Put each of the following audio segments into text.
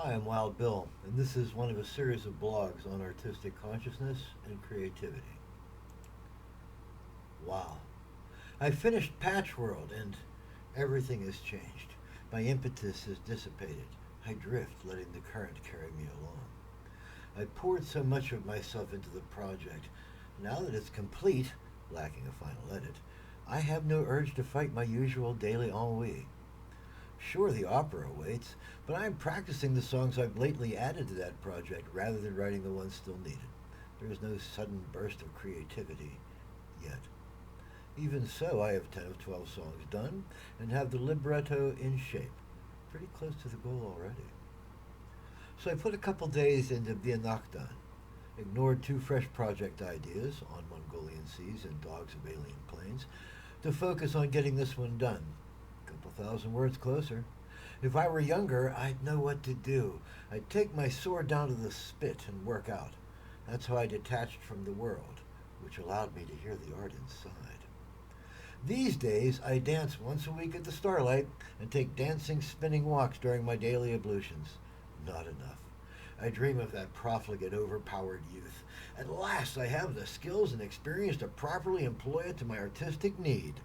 Hi, I'm Wild Bill, and this is one of a series of blogs on artistic consciousness and creativity. Wow. I finished Patchworld, and everything has changed. My impetus has dissipated. I drift, letting the current carry me along. I poured so much of myself into the project. Now that it's complete, lacking a final edit, I have no urge to fight my usual daily ennui. Sure, the opera awaits, but I'm practicing the songs I've lately added to that project rather than writing the ones still needed. There is no sudden burst of creativity yet. Even so, I have 10 of 12 songs done and have the libretto in shape. Pretty close to the goal already. So I put a couple days into Vianaktan, ignored two fresh project ideas on Mongolian seas and dogs of alien planes to focus on getting this one done. A couple thousand words closer. If I were younger, I'd know what to do. I'd take my sword down to the spit and work out. That's how I detached from the world, which allowed me to hear the art inside. These days, I dance once a week at the Starlight and take dancing, spinning walks during my daily ablutions. Not enough. I dream of that profligate, overpowered youth. At last, I have the skills and experience to properly employ it to my artistic need.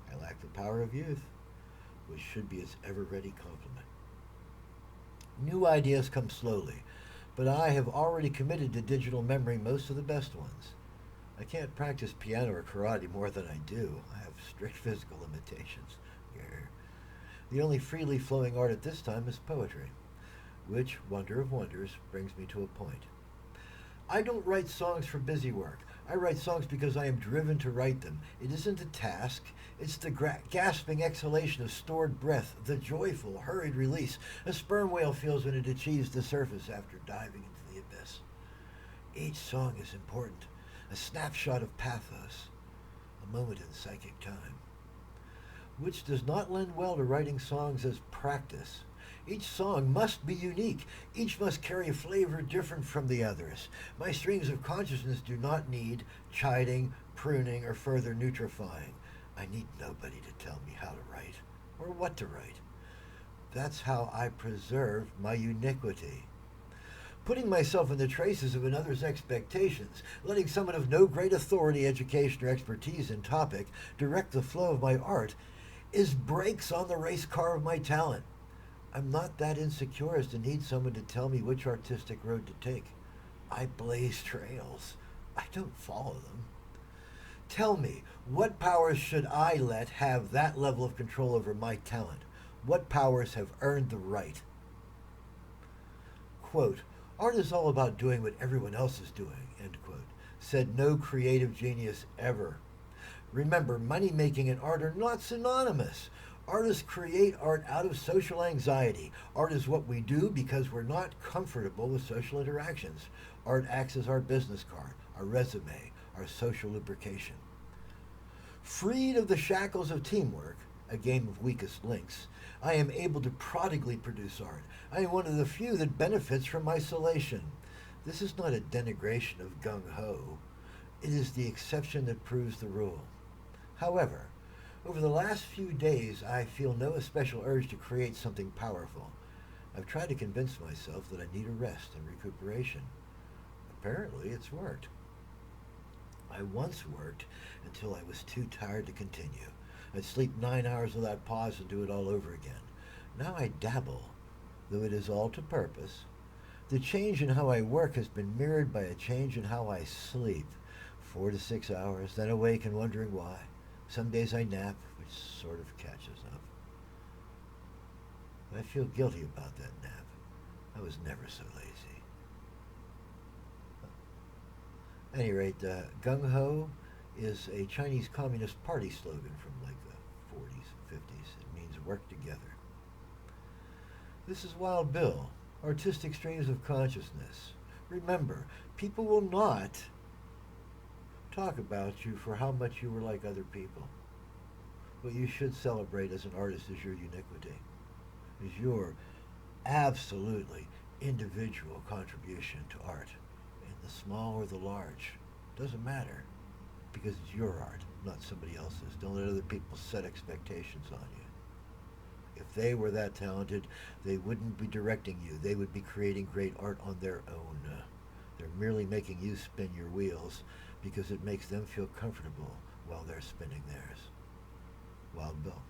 I lack the power of youth, which should be its ever-ready complement. New ideas come slowly, but I have already committed to digital memory most of the best ones. I can't practice piano or karate more than I do. I have strict physical limitations. The only freely flowing art at this time is poetry, which, wonder of wonders, brings me to a point. I don't write songs for busy work. I write songs because I am driven to write them. It isn't a task. It's the gasping exhalation of stored breath, the joyful, hurried release a sperm whale feels when it achieves the surface after diving into the abyss. Each song is important, a snapshot of pathos, a moment in psychic time, which does not lend well to writing songs as practice. Each song must be unique. Each must carry a flavor different from the others. My streams of consciousness do not need chiding, pruning, or further nutrifying. I need nobody to tell me how to write or what to write. That's how I preserve my uniquity. Putting myself in the traces of another's expectations, letting someone of no great authority, education, or expertise in topic direct the flow of my art, is brakes on the race car of my talent. I'm not that insecure as to need someone to tell me which artistic road to take. I blaze trails. I don't follow them. Tell me, what powers should I let have that level of control over my talent? What powers have earned the right? Quote, art is all about doing what everyone else is doing, end quote, said no creative genius ever. Remember, money making and art are not synonymous. Artists create art out of social anxiety. Art is what we do because we're not comfortable with social interactions. Art acts as our business card, our resume, our social lubrication. Freed of the shackles of teamwork, a game of weakest links, I am able to prodigally produce art. I am one of the few that benefits from isolation. This is not a denigration of gung-ho. It is the exception that proves the rule. However, over the last few days, I feel no especial urge to create something powerful. I've tried to convince myself that I need a rest and recuperation. Apparently, it's worked. I once worked until I was too tired to continue. I'd sleep 9 hours without pause and do it all over again. Now I dabble, though it is all to purpose. The change in how I work has been mirrored by a change in how I sleep. 4 to 6 hours, then awake and wondering why. Some days I nap, which sort of catches up. I feel guilty about that nap. I was never so lazy. At any rate, gung-ho is a Chinese Communist Party slogan from like the 40s and 50s. It means work together. This is Wild Bill, artistic streams of consciousness. Remember, people will not talk about you for how much you were like other people. What you should celebrate as an artist is your uniquity, is your absolutely individual contribution to art, in the small or the large. Doesn't matter, because it's your art, not somebody else's. Don't let other people set expectations on you. If they were that talented, they wouldn't be directing you. They would be creating great art on their own. They're merely making you spin your wheels because it makes them feel comfortable while they're spinning theirs. Wild Bill.